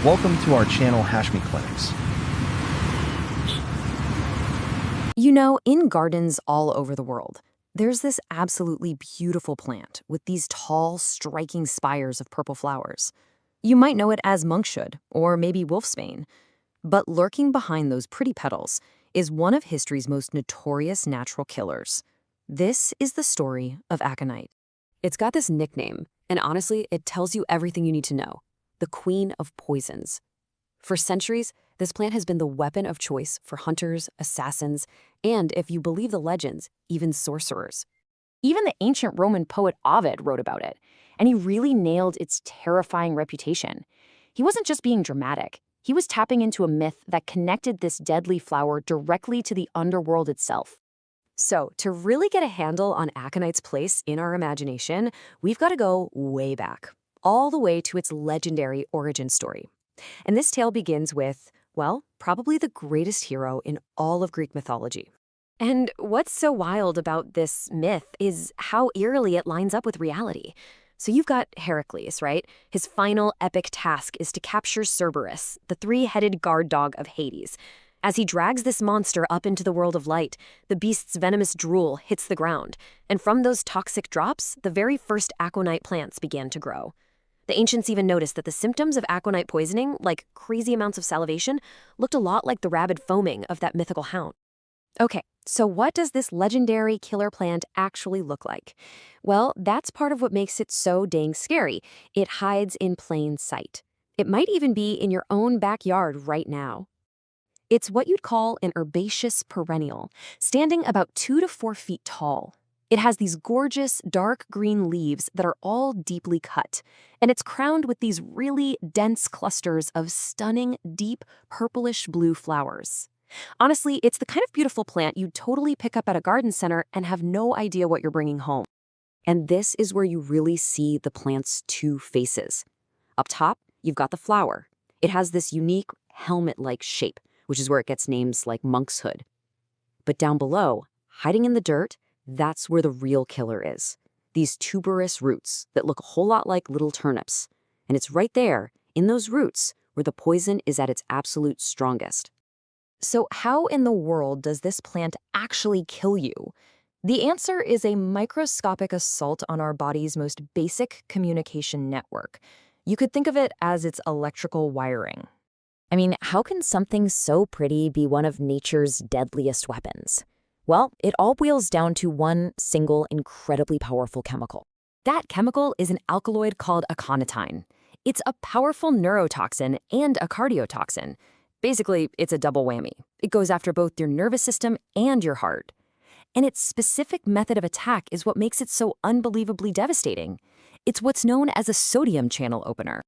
Welcome to our channel, Hashmi Clinics. You know, in gardens all over the world, there's this absolutely beautiful plant with these tall, striking spires of purple flowers. You might know it as monkshood or maybe wolfsbane, but lurking behind those pretty petals is one of history's most notorious natural killers. This is the story of Aconite. It's got this nickname, and honestly, it tells you everything you need to know: the queen of poisons. For centuries, this plant has been the weapon of choice for hunters, assassins, and, if you believe the legends, even sorcerers. Even the ancient Roman poet Ovid wrote about it, and he really nailed its terrifying reputation. He wasn't just being dramatic. He was tapping into a myth that connected this deadly flower directly to the underworld itself. So, to really get a handle on Aconite's place in our imagination, we've got to go way back, all the way to its legendary origin story. And this tale begins with, well, probably the greatest hero in all of Greek mythology. And what's so wild about this myth is how eerily it lines up with reality. So you've got Heracles, right? His final epic task is to capture Cerberus, the three-headed guard dog of Hades. As he drags this monster up into the world of light, the beast's venomous drool hits the ground, and from those toxic drops, the very first Aconite plants began to grow. The ancients even noticed that the symptoms of Aconite poisoning, like crazy amounts of salivation, looked a lot like the rabid foaming of that mythical hound. Okay, so what does this legendary killer plant actually look like? Well, that's part of what makes it so dang scary. It hides in plain sight. It might even be in your own backyard right now. It's what you'd call an herbaceous perennial, standing about 2 to 4 feet tall. It has these gorgeous dark green leaves that are all deeply cut, and it's crowned with these really dense clusters of stunning, deep purplish blue flowers. Honestly, it's the kind of beautiful plant you'd totally pick up at a garden center and have no idea what you're bringing home. And this is where you really see the plant's two faces. Up top, you've got the flower. It has this unique helmet-like shape, which is where it gets names like monk's hood. But down below, hiding in the dirt, that's where the real killer is. These tuberous roots that look a whole lot like little turnips. And it's right there, in those roots, where the poison is at its absolute strongest. So how in the world does this plant actually kill you? The answer is a microscopic assault on our body's most basic communication network. You could think of it as its electrical wiring. I mean, how can something so pretty be one of nature's deadliest weapons? Well, it all boils down to one single, incredibly powerful chemical. That chemical is an alkaloid called aconitine. It's a powerful neurotoxin and a cardiotoxin. Basically, it's a double whammy. It goes after both your nervous system and your heart. And its specific method of attack is what makes it so unbelievably devastating. It's what's known as a sodium channel opener.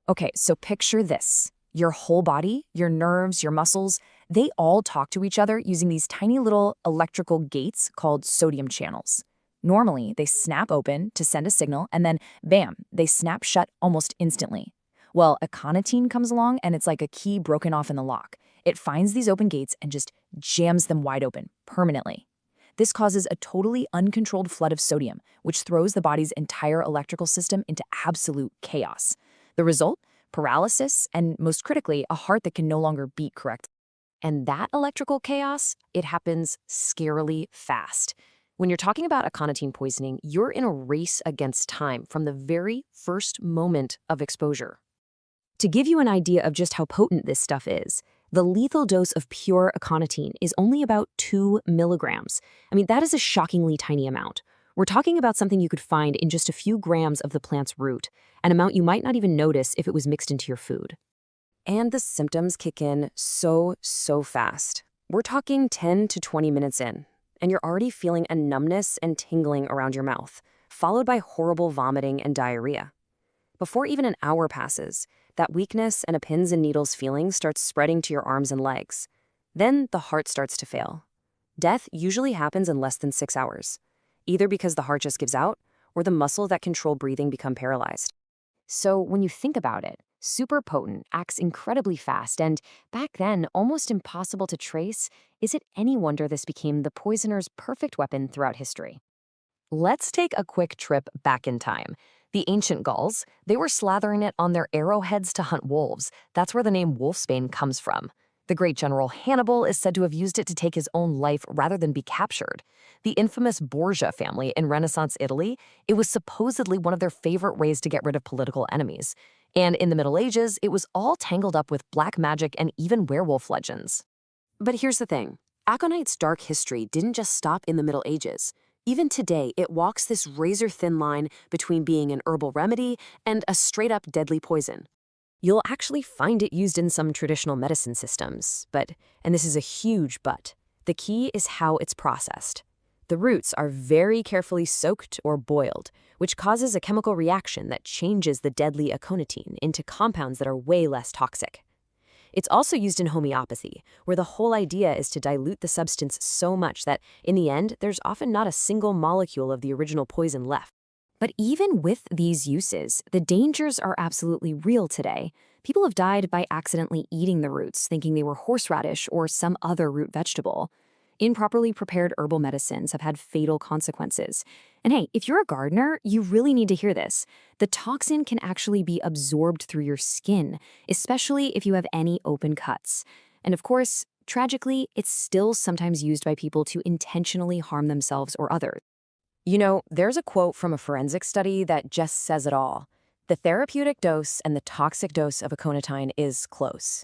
Okay, so picture this. Your whole body, your nerves, your muscles, they all talk to each other using these tiny little electrical gates called sodium channels. Normally, they snap open to send a signal, and then, bam, they snap shut almost instantly. Well, aconitine comes along, and it's like a key broken off in the lock. It finds these open gates and just jams them wide open, permanently. This causes a totally uncontrolled flood of sodium, which throws the body's entire electrical system into absolute chaos. The result? Paralysis, and most critically, a heart that can no longer beat correctly. And that electrical chaos, it happens scarily fast. When you're talking about aconitine poisoning, you're in a race against time from the very first moment of exposure. To give you an idea of just how potent this stuff is, the lethal dose of pure aconitine is only about 2 milligrams. I mean, that is a shockingly tiny amount. We're talking about something you could find in just a few grams of the plant's root, an amount you might not even notice if it was mixed into your food. And the symptoms kick in so fast. We're talking 10 to 20 minutes in, and you're already feeling a numbness and tingling around your mouth, followed by horrible vomiting and diarrhea. Before even an hour passes, that weakness and a pins and needles feeling starts spreading to your arms and legs. Then the heart starts to fail. Death usually happens in less than 6 hours, either because the heart just gives out or the muscle that control breathing become paralyzed. So when you think about it, super potent, acts incredibly fast, and back then almost impossible to trace, is it any wonder this became the poisoner's perfect weapon throughout history? Let's take a quick trip back in time. The ancient Gauls, they were slathering it on their arrowheads to hunt wolves. That's where the name wolfsbane comes from. The great general Hannibal is said to have used it to take his own life rather than be captured. The infamous Borgia family in Renaissance Italy, it was supposedly one of their favorite ways to get rid of political enemies. And in the Middle Ages, it was all tangled up with black magic and even werewolf legends. But here's the thing. Aconite's dark history didn't just stop in the Middle Ages. Even today, it walks this razor-thin line between being an herbal remedy and a straight-up deadly poison. You'll actually find it used in some traditional medicine systems, but, and this is a huge but, the key is how it's processed. The roots are very carefully soaked or boiled, which causes a chemical reaction that changes the deadly aconitine into compounds that are way less toxic. It's also used in homeopathy, where the whole idea is to dilute the substance so much that, in the end, there's often not a single molecule of the original poison left. But even with these uses, the dangers are absolutely real today. People have died by accidentally eating the roots, thinking they were horseradish or some other root vegetable. Improperly prepared herbal medicines have had fatal consequences. And hey, if you're a gardener, you really need to hear this. The toxin can actually be absorbed through your skin, especially if you have any open cuts. And of course, tragically, it's still sometimes used by people to intentionally harm themselves or others. You know, there's a quote from a forensic study that just says it all. The therapeutic dose and the toxic dose of aconitine is close.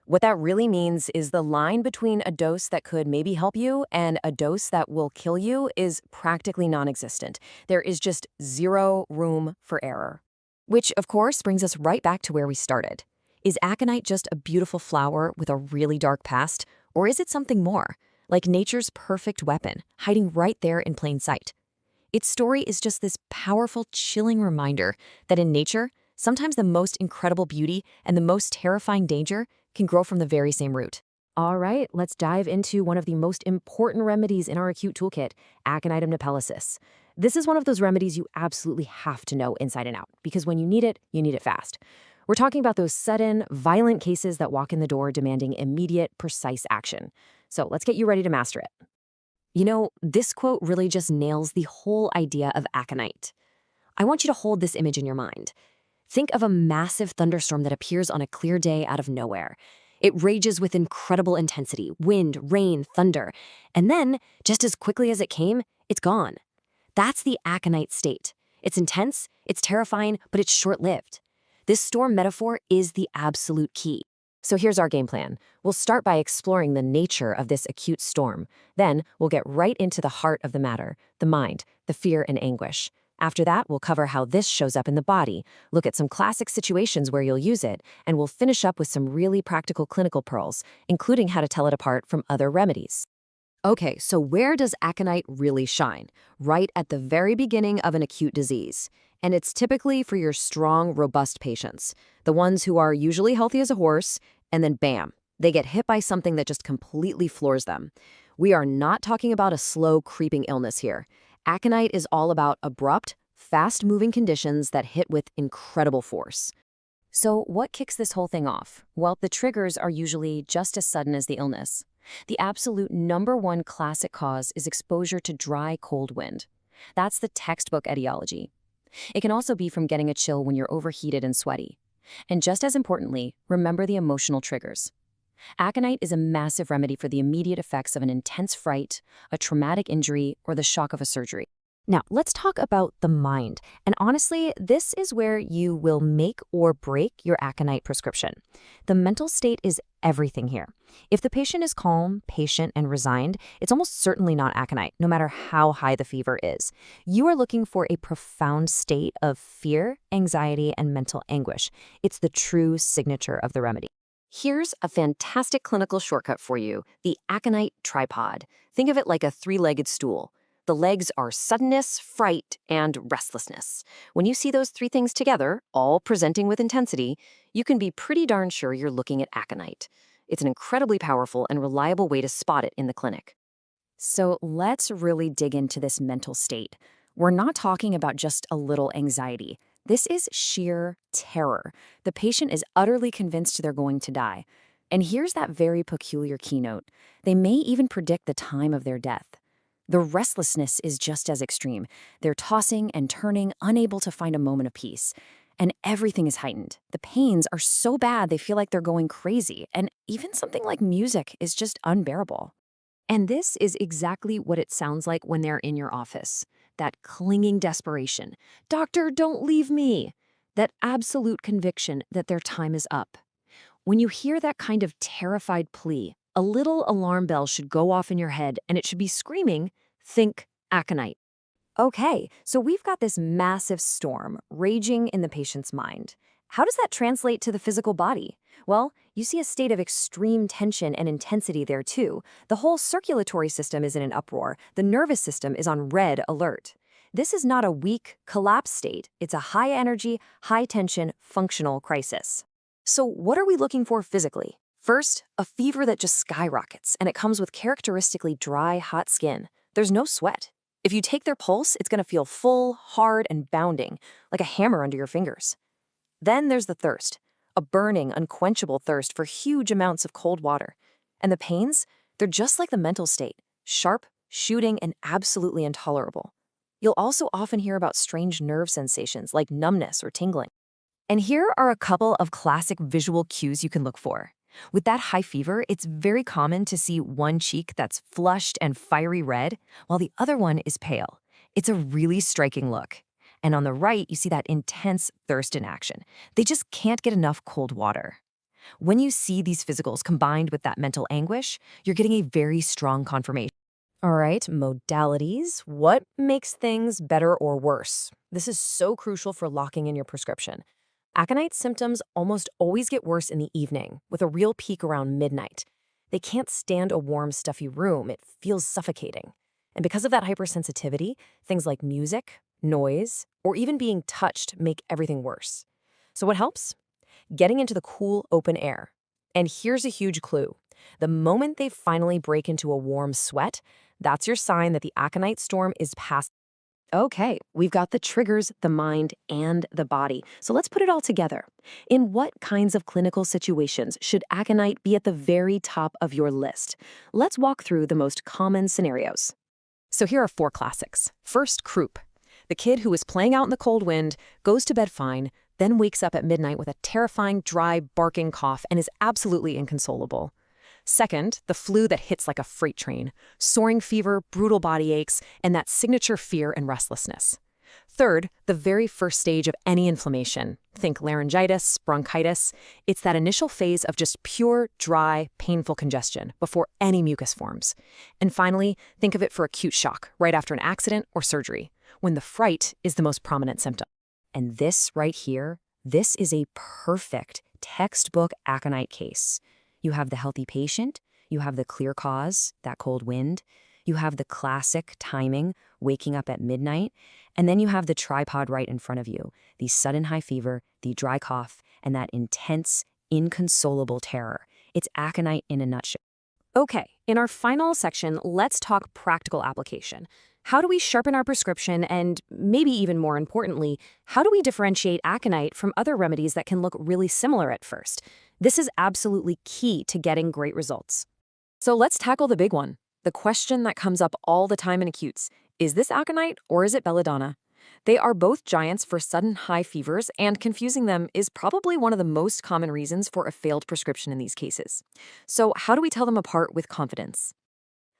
What that really means is the line between a dose that could maybe help you and a dose that will kill you is practically non-existent. There is just zero room for error. Which, of course, brings us right back to where we started. Is aconite just a beautiful flower with a really dark past, or is it something more, like nature's perfect weapon, hiding right there in plain sight? Its story is just this powerful, chilling reminder that in nature, sometimes the most incredible beauty and the most terrifying danger can grow from the very same root. All right, let's dive into one of the most important remedies in our acute toolkit, Aconitum Napellus. This is one of those remedies you absolutely have to know inside and out, because when you need it fast. We're talking about those sudden, violent cases that walk in the door demanding immediate, precise action. So let's get you ready to master it. You know, this quote really just nails the whole idea of aconite. I want you to hold this image in your mind. Think of a massive thunderstorm that appears on a clear day out of nowhere. It rages with incredible intensity, wind, rain, thunder, and then, just as quickly as it came, it's gone. That's the aconite state. It's intense, it's terrifying, but it's short-lived. This storm metaphor is the absolute key. So here's our game plan. We'll start by exploring the nature of this acute storm. Then we'll get right into the heart of the matter, the mind, the fear and anguish. After that, we'll cover how this shows up in the body, look at some classic situations where you'll use it, and we'll finish up with some really practical clinical pearls, including how to tell it apart from other remedies. Okay, so where does aconite really shine? Right at the very beginning of an acute disease. And it's typically for your strong, robust patients, the ones who are usually healthy as a horse, and then bam, they get hit by something that just completely floors them. We are not talking about a slow, creeping illness here. Aconite is all about abrupt, fast-moving conditions that hit with incredible force. So what kicks this whole thing off? Well, the triggers are usually just as sudden as the illness. The absolute #1 classic cause is exposure to dry, cold wind. That's the textbook etiology. It can also be from getting a chill when you're overheated and sweaty. And just as importantly, remember the emotional triggers. Aconite is a massive remedy for the immediate effects of an intense fright, a traumatic injury, or the shock of a surgery. Now, let's talk about the mind. And honestly, this is where you will make or break your aconite prescription. The mental state is everything here. If the patient is calm, patient, and resigned, it's almost certainly not aconite, no matter how high the fever is. You are looking for a profound state of fear, anxiety, and mental anguish. It's the true signature of the remedy. Here's a fantastic clinical shortcut for you, the Aconite tripod. Think of it like a 3-legged stool. The legs are suddenness, fright, and restlessness. When you see those 3 things together, all presenting with intensity, you can be pretty darn sure you're looking at aconite. It's an incredibly powerful and reliable way to spot it in the clinic. So let's really dig into this mental state. We're not talking about just a little anxiety. This is sheer terror. The patient is utterly convinced they're going to die. And here's that very peculiar keynote. They may even predict the time of their death. The restlessness is just as extreme. They're tossing and turning, unable to find a moment of peace. And everything is heightened. The pains are so bad they feel like they're going crazy, and even something like music is just unbearable. And this is exactly what it sounds like when they're in your office. That clinging desperation. Doctor, don't leave me. That absolute conviction that their time is up. When you hear that kind of terrified plea, a little alarm bell should go off in your head and it should be screaming, think Aconite. Okay, so we've got this massive storm raging in the patient's mind. How does that translate to the physical body? Well, you see a state of extreme tension and intensity there too. The whole circulatory system is in an uproar. The nervous system is on red alert. This is not a weak, collapsed state. It's a high-energy, high-tension, functional crisis. So what are we looking for physically? First, a fever that just skyrockets, and it comes with characteristically dry, hot skin. There's no sweat. If you take their pulse, it's going to feel full, hard, and bounding, like a hammer under your fingers. Then there's the thirst, a burning, unquenchable thirst for huge amounts of cold water. And the pains, they're just like the mental state, sharp, shooting, and absolutely intolerable. You'll also often hear about strange nerve sensations like numbness or tingling. And here are a couple of classic visual cues you can look for. With that high fever, it's very common to see one cheek that's flushed and fiery red, while the other one is pale. It's a really striking look. And on the right, you see that intense thirst in action. They just can't get enough cold water. When you see these physicals combined with that mental anguish, you're getting a very strong confirmation. All right, modalities. What makes things better or worse? This is so crucial for locking in your prescription. Aconite symptoms almost always get worse in the evening, with a real peak around midnight. They can't stand a warm, stuffy room. It feels suffocating. And because of that hypersensitivity, things like music, noise, or even being touched make everything worse. So what helps? Getting into the cool, open air. And here's a huge clue. The moment they finally break into a warm sweat, that's your sign that the Aconite storm is past. Okay, we've got the triggers, the mind, and the body. So let's put it all together. In what kinds of clinical situations should Aconite be at the very top of your list? Let's walk through the most common scenarios. So here are 4 classics. First, croup. The kid who is playing out in the cold wind, goes to bed fine, then wakes up at midnight with a terrifying, dry, barking cough and is absolutely inconsolable. Second, the flu that hits like a freight train, soaring fever, brutal body aches, and that signature fear and restlessness. Third, the very first stage of any inflammation. Think laryngitis, bronchitis. It's that initial phase of just pure, dry, painful congestion before any mucus forms. And finally, think of it for acute shock, right after an accident or surgery, when the fright is the most prominent symptom. And this right here, this is a perfect textbook Aconite case. You have the healthy patient, you have the clear cause, that cold wind, you have the classic timing, waking up at midnight, and then you have the tripod right in front of you, the sudden high fever, the dry cough, and that intense, inconsolable terror. It's Aconite in a nutshell. Okay, in our final section, let's talk practical application. How do we sharpen our prescription and, maybe even more importantly, how do we differentiate Aconite from other remedies that can look really similar at first? This is absolutely key to getting great results. So let's tackle the big one. The question that comes up all the time in acutes, is this Aconite or is it belladonna? They are both giants for sudden high fevers, and confusing them is probably one of the most common reasons for a failed prescription in these cases. So how do we tell them apart with confidence?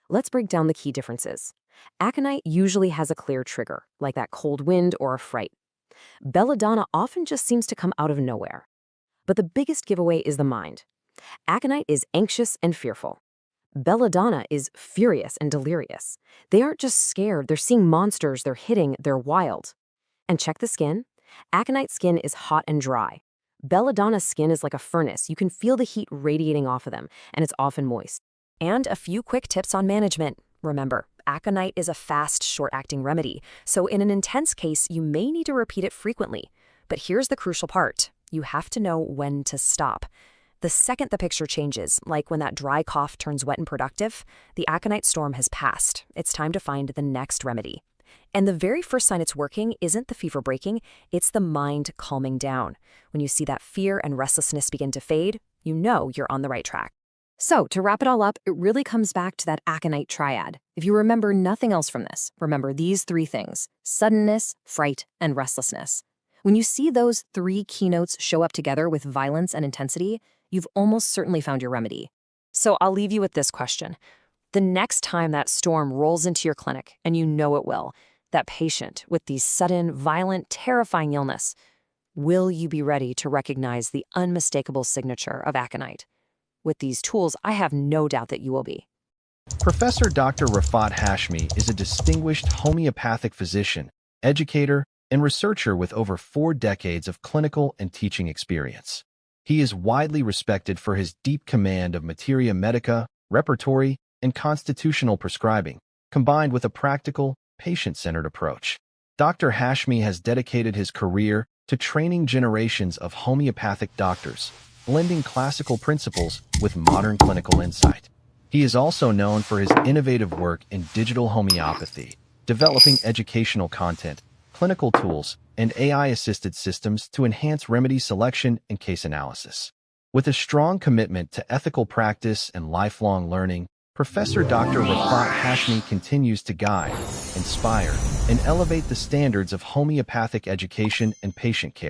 Let's break down the key differences. Aconite usually has a clear trigger, like that cold wind or a fright. Belladonna often just seems to come out of nowhere. But the biggest giveaway is the mind. Aconite is anxious and fearful. Belladonna is furious and delirious. They aren't just scared, they're seeing monsters, they're hitting, they're wild. And check the skin. Aconite skin is hot and dry. Belladonna's skin is like a furnace. You can feel the heat radiating off of them, and it's often moist. And a few quick tips on management. Remember, Aconite is a fast, short-acting remedy, so in an intense case, you may need to repeat it frequently. But here's the crucial part. You have to know when to stop. The second the picture changes, like when that dry cough turns wet and productive, the Aconite storm has passed. It's time to find the next remedy. And the very first sign it's working isn't the fever breaking, it's the mind calming down. When you see that fear and restlessness begin to fade, you know you're on the right track. So, to wrap it all up, it really comes back to that Aconite triad. If you remember nothing else from this, remember these three things: suddenness, fright, and restlessness. When you see those three keynotes show up together with violence and intensity, you've almost certainly found your remedy. So I'll leave you with this question. The next time that storm rolls into your clinic, and you know it will, that patient with the sudden, violent, terrifying illness, will you be ready to recognize the unmistakable signature of Aconite? With these tools, I have no doubt that you will be. Professor Dr. Rafat Hashmi is a distinguished homeopathic physician, educator, and researcher with over 4 decades of clinical and teaching experience. He is widely respected for his deep command of Materia, Medica, respiratory, and constitutional prescribing, combined with a practical, patient-centered approach. Dr. Hashmi has dedicated his career to training generations of homeopathic doctors, blending classical principles with modern clinical insight. He is also known for his innovative work in digital homeopathy, developing educational content, clinical tools, and AI-assisted systems to enhance remedy selection and case analysis. With a strong commitment to ethical practice and lifelong learning, Professor Dr. Rafat Hashmi continues to guide, inspire, and elevate the standards of homeopathic education and patient care.